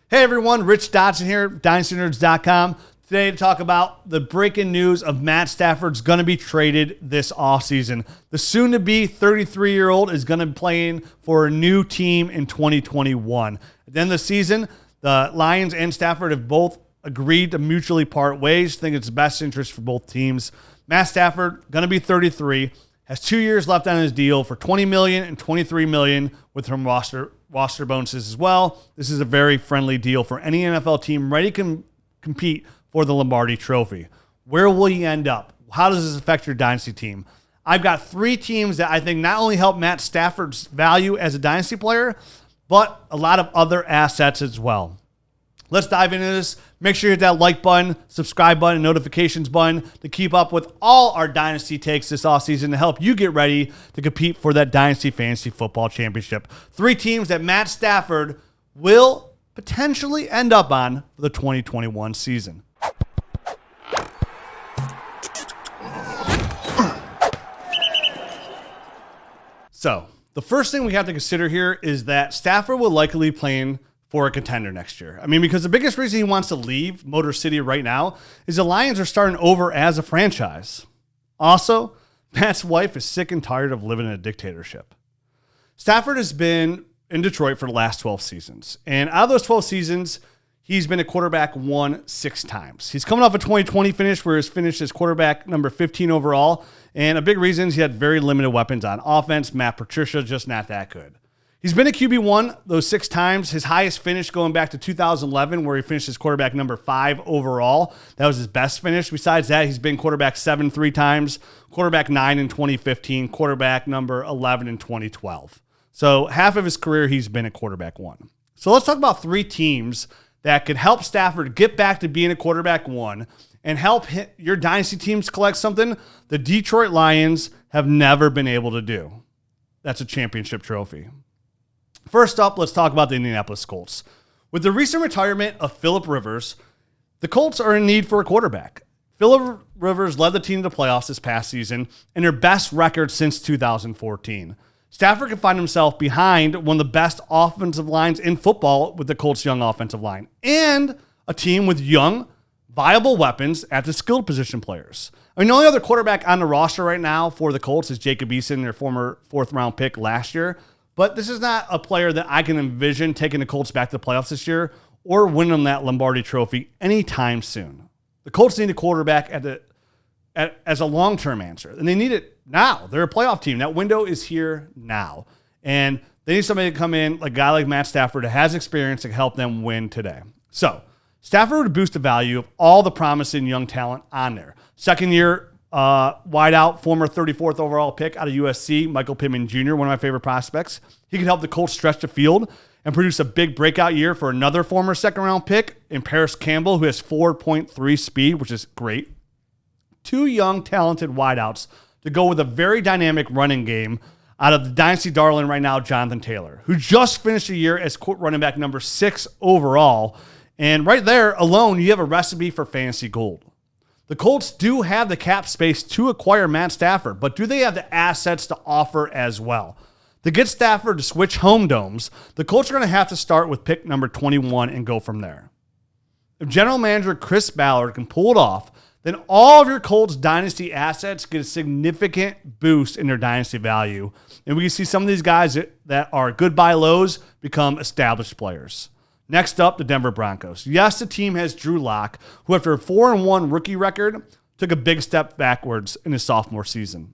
Hey everyone, Rich Dotson here, DynastyNerds.com. Today to talk about the breaking news of Matt Stafford's going to be traded this offseason. The soon-to-be 33-year-old is going to be playing for a new team in 2021. At the end of the season, the Lions and Stafford have both agreed to mutually part ways. Think it's the best interest for both teams. Matt Stafford, going to be 33, has 2 years left on his deal for $20 million and $23 million with some roster bonuses as well. This is a very friendly deal for any NFL team ready to compete for the Lombardi Trophy. Where will you end up? How does this affect your Dynasty team? I've got three teams that I think not only help Matt Stafford's value as a Dynasty player, but a lot of other assets as well. Let's dive into this. Make sure you hit that like button, subscribe button, notifications button to keep up with all our Dynasty takes this offseason to help you get ready to compete for that Dynasty Fantasy Football Championship. Three teams that Matt Stafford will potentially end up on for the 2021 season. So, the first thing we have to consider here is that Stafford will likely be playing for a contender next year. I mean, because the biggest reason he wants to leave Motor City right now is the Lions are starting over as a franchise. Also, Matt's wife is sick and tired of living in a dictatorship. Stafford has been in Detroit for the last 12 seasons. And out of those 12 seasons, he's been a quarterback 6 times. He's coming off a 2020 finish where he's finished as quarterback number 15 overall. And a big reason is he had very limited weapons on offense. Matt Patricia, just not that good. He's been a QB1 those 6 times. His highest finish going back to 2011, where he finished as quarterback number 5 overall. That was his best finish. Besides that, he's been quarterback 7 3 times, quarterback 9 in 2015, quarterback number 11 in 2012. So half of his career, he's been a quarterback 1. So let's talk about 3 teams that could help Stafford get back to being a quarterback 1 and help your Dynasty teams collect something the Detroit Lions have never been able to do. That's a championship trophy. First up, let's talk about the Indianapolis Colts. With the recent retirement of Phillip Rivers, the Colts are in need for a quarterback. Phillip Rivers led the team to the playoffs this past season and their best record since 2014. Stafford can find himself behind one of the best offensive lines in football with the Colts' young offensive line and a team with young, viable weapons at the skilled position players. I mean, the only other quarterback on the roster right now for the Colts is Jacob Eason, their former 4th-round pick last year. But this is not a player that I can envision taking the Colts back to the playoffs this year or winning them that Lombardi Trophy anytime soon. The Colts need a quarterback as a long-term answer, and they need it now. They're a playoff team. That window is here now. And they need somebody to come in, like a guy like Matt Stafford, that has experience to help them win today. So, Stafford would boost the value of all the promising young talent on there. Second-year wideout, former 34th overall pick out of USC, Michael Pittman Jr., one of my favorite prospects. He could help the Colts stretch the field and produce a big breakout year for another former second-round pick in Paris Campbell, who has 4.3 speed, which is great. 2 young, talented wideouts to go with a very dynamic running game out of the Dynasty darling right now, Jonathan Taylor, who just finished the year as running back number 6 overall. And right there alone, you have a recipe for fantasy gold. The Colts do have the cap space to acquire Matt Stafford, but do they have the assets to offer as well? To get Stafford to switch home domes, the Colts are going to have to start with pick number 21 and go from there. If general manager Chris Ballard can pull it off, then all of your Colts Dynasty assets get a significant boost in their Dynasty value. And we can see some of these guys that are good buy lows become established players. Next up, the Denver Broncos. Yes, the team has Drew Lock, who after a 4-1 rookie record, took a big step backwards in his sophomore season.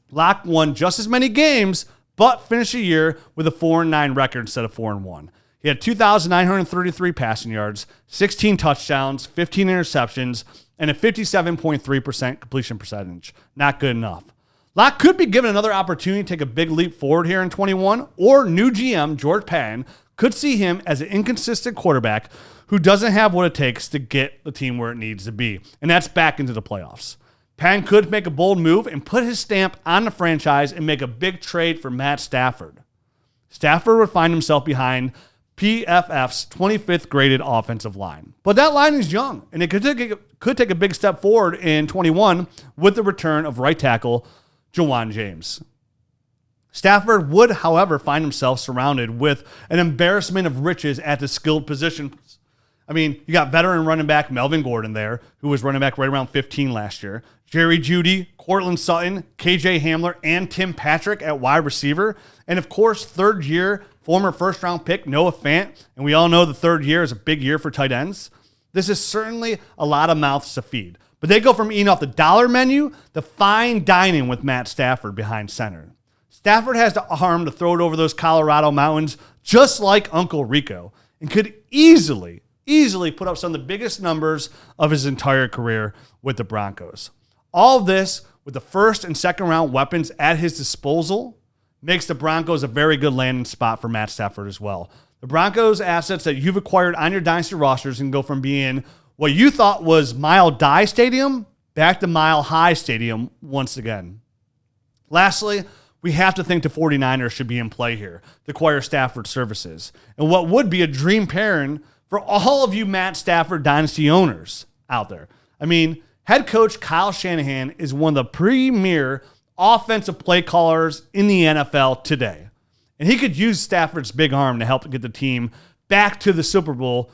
Lock won just as many games, but finished the year with a 4-9 record instead of 4-1. He had 2,933 passing yards, 16 touchdowns, 15 interceptions, and a 57.3% completion percentage. Not good enough. Lock could be given another opportunity to take a big leap forward here in 21, or new GM George Patton could see him as an inconsistent quarterback who doesn't have what it takes to get the team where it needs to be, and that's back into the playoffs. Patton could make a bold move and put his stamp on the franchise and make a big trade for Matt Stafford. Stafford would find himself behind PFF's 25th graded offensive line. But that line is young, and it could take a big step forward in 21 with the return of right tackle Jawan James. Stafford would, however, find himself surrounded with an embarrassment of riches at the skilled positions. I mean, you got veteran running back Melvin Gordon there, who was running back right around 15 last year. Jerry Jeudy, Cortland Sutton, KJ Hamler, and Tim Patrick at wide receiver. And of course, third year, former first-round pick Noah Fant. And we all know the third year is a big year for tight ends. This is certainly a lot of mouths to feed. But they go from eating off the dollar menu to fine dining with Matt Stafford behind center. Stafford has the arm to throw it over those Colorado mountains just like Uncle Rico and could easily put up some of the biggest numbers of his entire career with the Broncos. All of this with the first and second round weapons at his disposal makes the Broncos a very good landing spot for Matt Stafford as well. The Broncos assets that you've acquired on your Dynasty rosters can go from being what you thought was Mile Die Stadium back to Mile High Stadium once again. Lastly, we have to think the 49ers should be in play here to acquire Stafford services. And what would be a dream pairing for all of you Matt Stafford Dynasty owners out there. I mean, head coach Kyle Shanahan is one of the premier offensive play callers in the NFL today. And he could use Stafford's big arm to help get the team back to the Super Bowl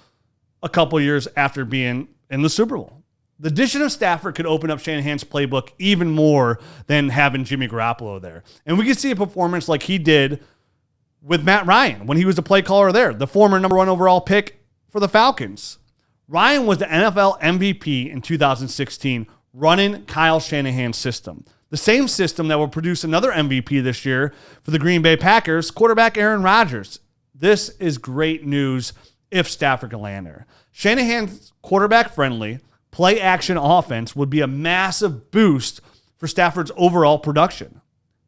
a couple years after being in the Super Bowl. The addition of Stafford could open up Shanahan's playbook even more than having Jimmy Garoppolo there. And we could see a performance like he did with Matt Ryan when he was the play caller there, the former number 1 overall pick for the Falcons. Ryan was the NFL MVP in 2016, running Kyle Shanahan's system. The same system that will produce another MVP this year for the Green Bay Packers, quarterback Aaron Rodgers. This is great news if Stafford can land there. Shanahan's quarterback-friendly, play-action offense would be a massive boost for Stafford's overall production,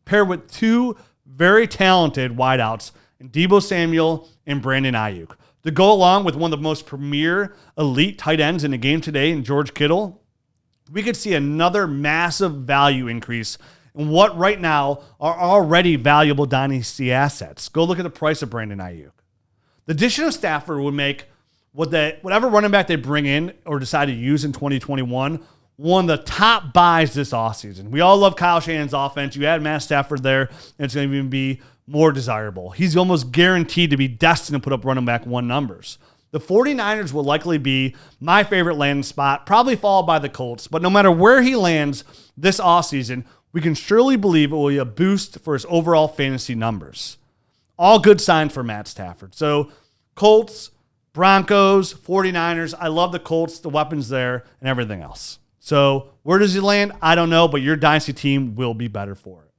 paired with two very talented wideouts in Deebo Samuel and Brandon Ayuk. To go along with one of the most premier elite tight ends in the game today in George Kittle, we could see another massive value increase in what right now are already valuable Dynasty assets. Go look at the price of Brandon Ayuk. The addition of Stafford would make whatever running back they bring in or decide to use in 2021 one of the top buys this offseason. We all love Kyle Shanahan's offense. You add Matt Stafford there, and it's going to even be more desirable. He's almost guaranteed to be destined to put up running back 1 numbers. The 49ers will likely be my favorite landing spot, probably followed by the Colts. But no matter where he lands this offseason, we can surely believe it will be a boost for his overall fantasy numbers. All good signs for Matt Stafford. So Colts, Broncos, 49ers. I love the Colts, the weapons there, and everything else. So where does he land? I don't know, but your Dynasty team will be better for it.